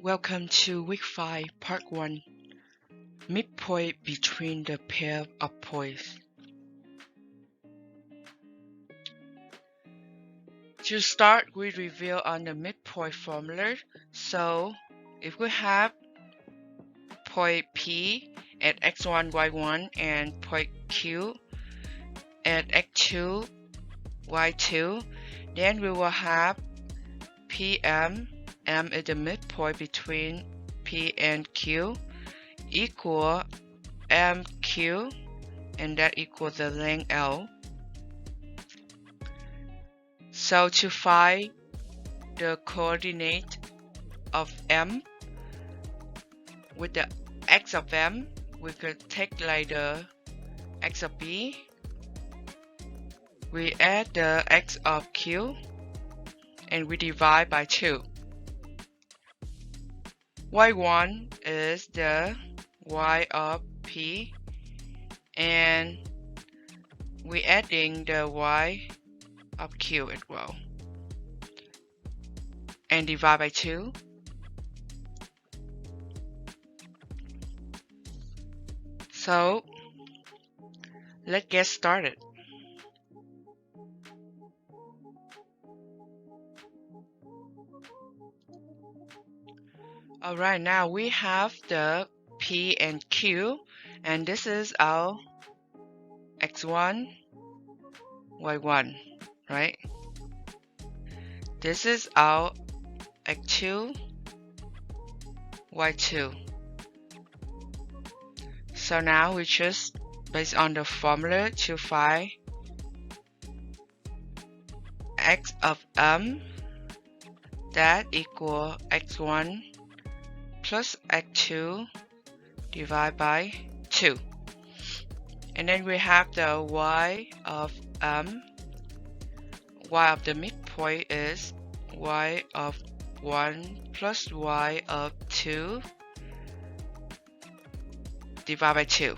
Welcome to week 5, part 1. Midpoint between the pair of points. To start, we review on the midpoint formula. So, if we have point P at x1, y1 and point Q at x2, y2, then we will have PM, M is the midpoint between P and Q, equal MQ, and that equals the length L. So to find the coordinate of M, with the x of M, we could take like the x of B, we add the x of Q, and we divide by 2. Y1 is the y of P, and we adding the y of Q as well, and divide by 2. So let's get started. Alright, now we have the P and Q, and this is our x1, y1, right? This is our x2, y2. So now we just based on the formula to find x of M, that equal x1 plus x2 divided by 2. And then we have the y of M. Y of the midpoint is y of 1 plus y of 2 divided by 2.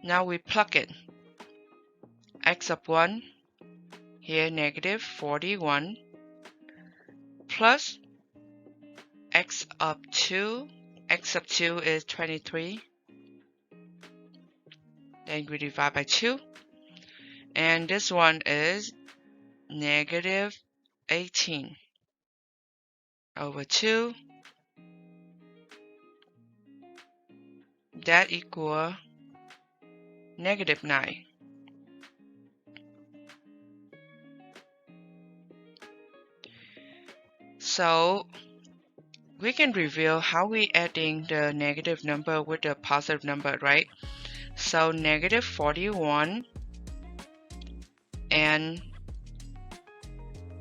Now we plug in x of 1, here negative 41, plus x of 2 is 23, then we divide by 2, and this one is negative 18 over 2, that equal negative 9. So we can reveal how we adding the negative number with the positive number, right? So negative 41 and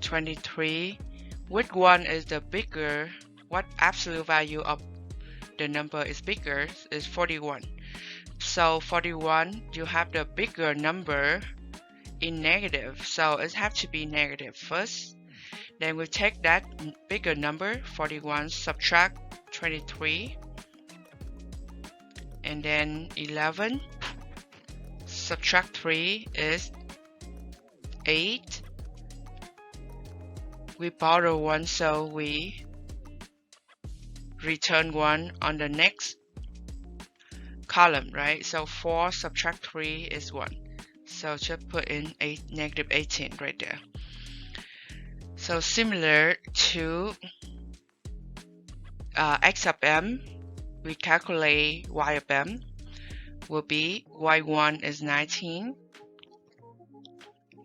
23, which one is the bigger, what absolute value of the number is bigger, is 41. So 41, you have the bigger number in negative, so it have to be negative first. Then we take that bigger number, 41, subtract 23, and then 11, subtract 3 is 8. We borrow 1, so we return 1 on the next column, right? So 4 subtract 3 is 1. So just put in negative 18 right there. So similar to x of M, we calculate y of M will be y1 is 19,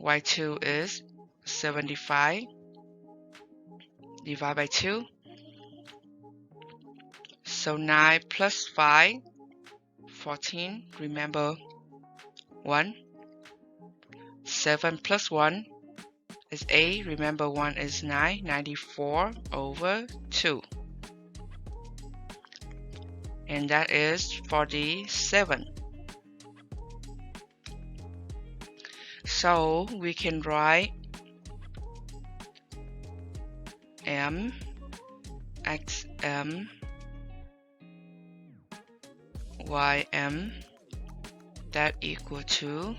y2 is 75, divide by 2. So 9 plus 5, 14, remember 1. 7 plus 1 is 8, remember 1 is 9, 94 over 2. And that is 47. So we can write M x M y M, that equal to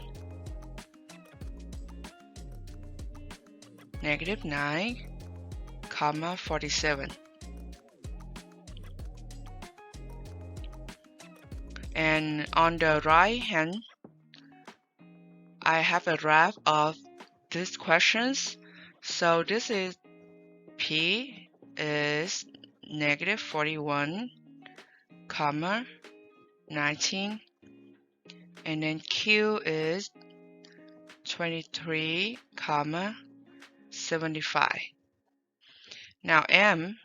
negative 9, 47. And on the right hand, I have a graph of these questions. So this is P is negative 41, comma 19, and then Q is 23, comma 75. Now M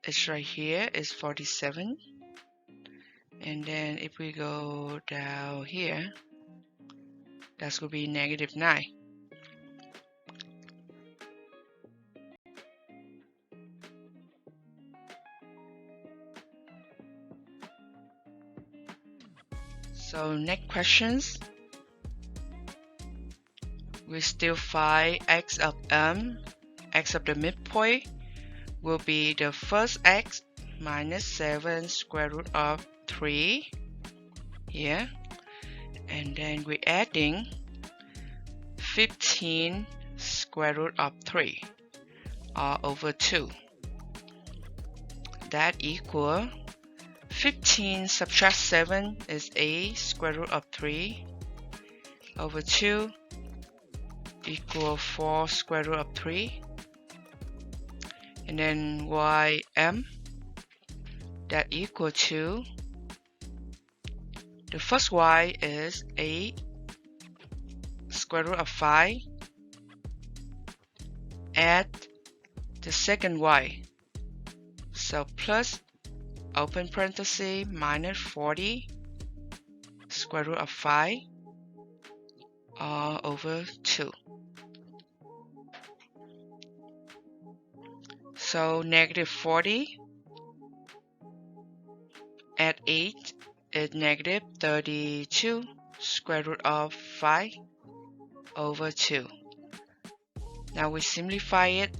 is right here, is 47. And then if we go down here, that's going to be negative 9. So next questions, we still find x of m. X of the midpoint will be the first x minus 7 square root of 3 here. And then we're adding 15 square root of 3 all over 2. That equal 15 subtract 7 is 8 square root of 3 over 2 equal 4 square root of 3. And then ym, that equal to, the first y is 8 square root of 5, add the second y, so plus open parenthesis minus 40 square root of 5 all over 2. So negative 40 add 8 is negative 32 square root of 5 over 2. Now we simplify it.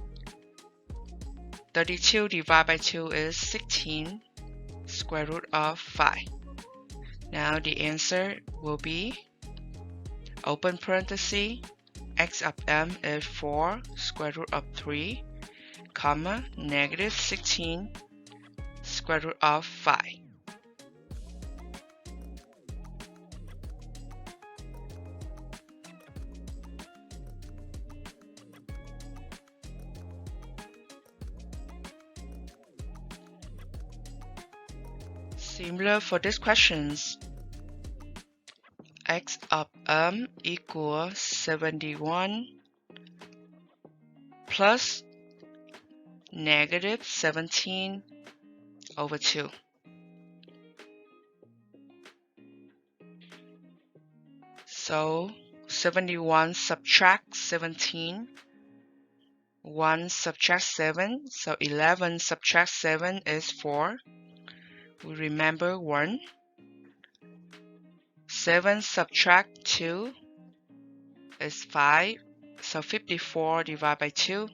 32 divided by 2 is 16 square root of 5. Now the answer will be, open parenthesis, x of m is 4 square root of 3, comma, negative 16 square root of 5. Similar for these questions, x of m equals 71 plus negative 17 over 2. So 71 subtract 17, 1 subtract 7, so 11 subtract 7 is 4. We remember 1. 7 subtract 2 is 5, so 54 divided by 2,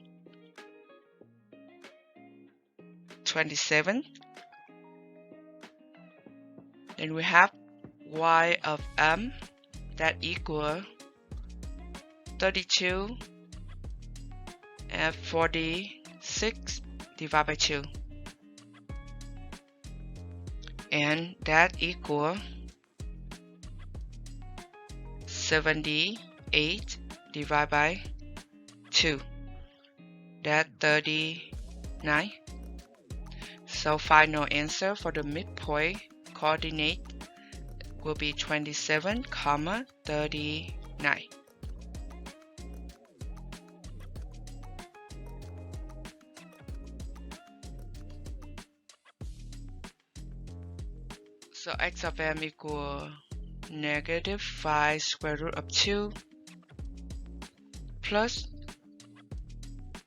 27. Then we have y of m, that equal 32 and 46 divided by 2. And that equal 78 divided by 2. That 39. So final answer for the midpoint coordinate will be 27, 39. So x of m equal negative 5 square root of 2 plus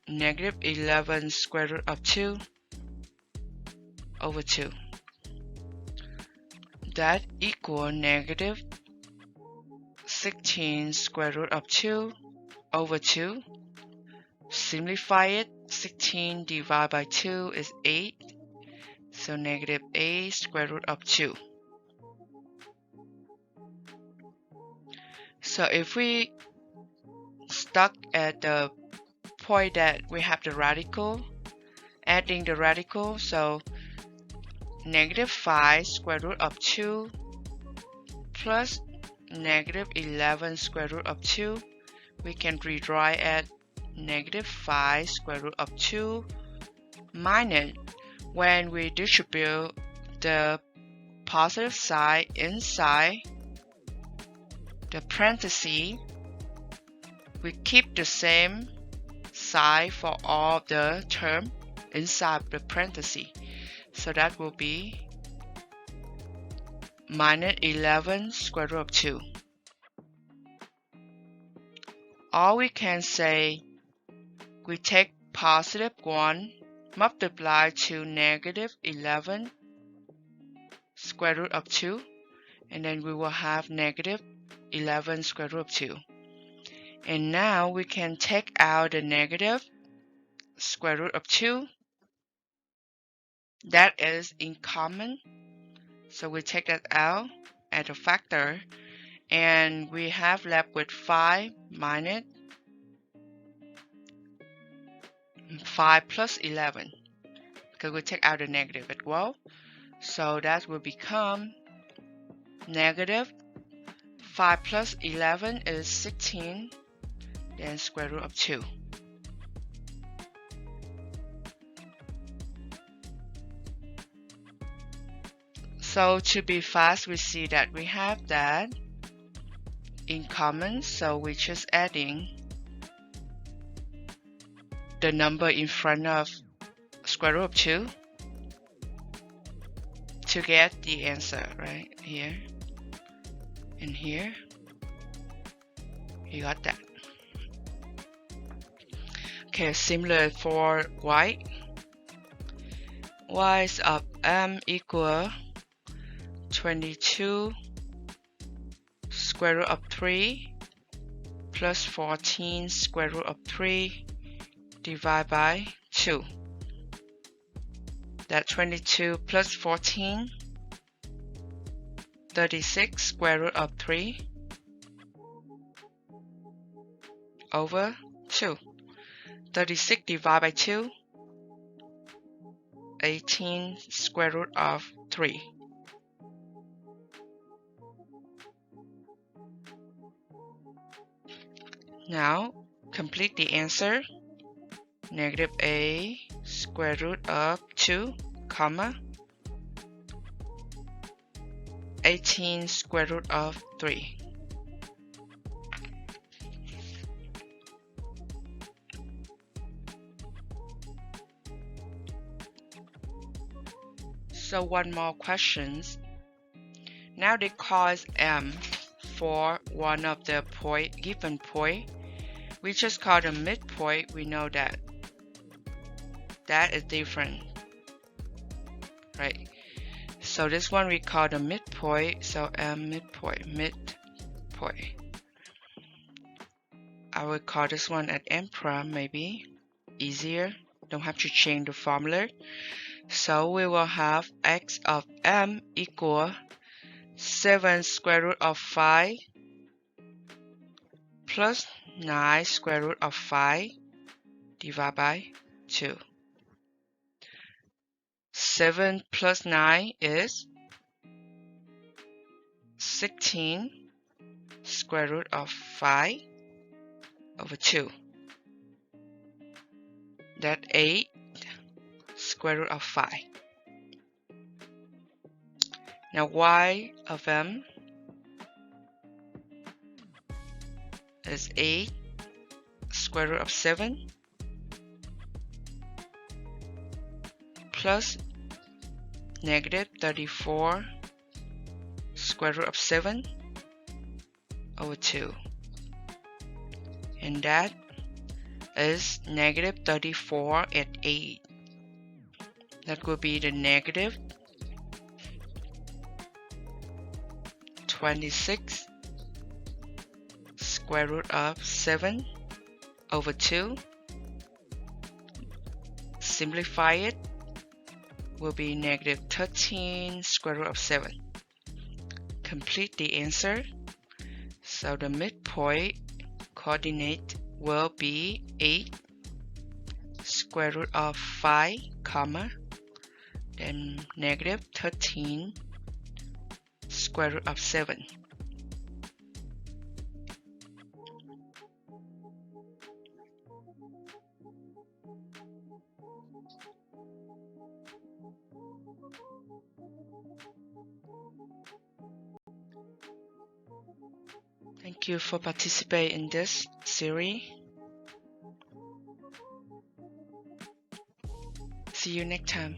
negative 11 square root of 2 over 2. That equal negative 16 square root of 2 over 2. Simplify it. 16 divided by 2 is 8. So negative 8 square root of 2. So if we stuck at the point that we have the radical, adding the radical, so negative 5 square root of 2 plus negative 11 square root of 2. We can rewrite as negative 5 square root of 2 minus, when we distribute the positive side inside the parentheses, we keep the same sign for all the term inside the parentheses. So that will be minus 11 square root of 2. Or we can say we take positive 1 multiply to negative 11 square root of 2, and then we will have negative 11 square root of 2. And now we can take out the negative square root of 2. That is in common. So we take that out as a factor, and we have left with 5 minus 5 plus 11, because we take out the negative as well. So that will become negative 5 plus 11 is 16, then square root of 2. So to be fast, we see that we have that in common, so we're just adding the number in front of square root of 2 to get the answer, right? Here and here. You got that. Okay, similar for y. Y of m equal 22 square root of 3 plus 14 square root of 3 divided by 2. That 22 plus 14, 36 square root of 3 over 2. 36 divided by 2, 18 square root of 3. Now, complete the answer. Negative a square root of 2, comma, 18 square root of 3. So one more questions. Now they cause m for one of the given point. We just call the midpoint. We know that that is different, right? So this one we call the midpoint. So m midpoint. I will call this one at m prime, maybe easier. Don't have to change the formula. So we will have x of m equal 7 square root of 5 plus 9 square root of 5 divided by 2. 7 plus 9 is 16 square root of 5 over 2. That 8 square root of 5. Now y of m is 8 square root of 7 plus negative 34 square root of 7 over 2. And that is negative 34 at 8. That will be the negative 26 square root of 7 over 2. Simplify it, will be negative 13 square root of 7. Complete the answer. So the midpoint coordinate will be 8 square root of 5, comma, then negative 13 square root of 7. Thank you for participating in this series. See you next time.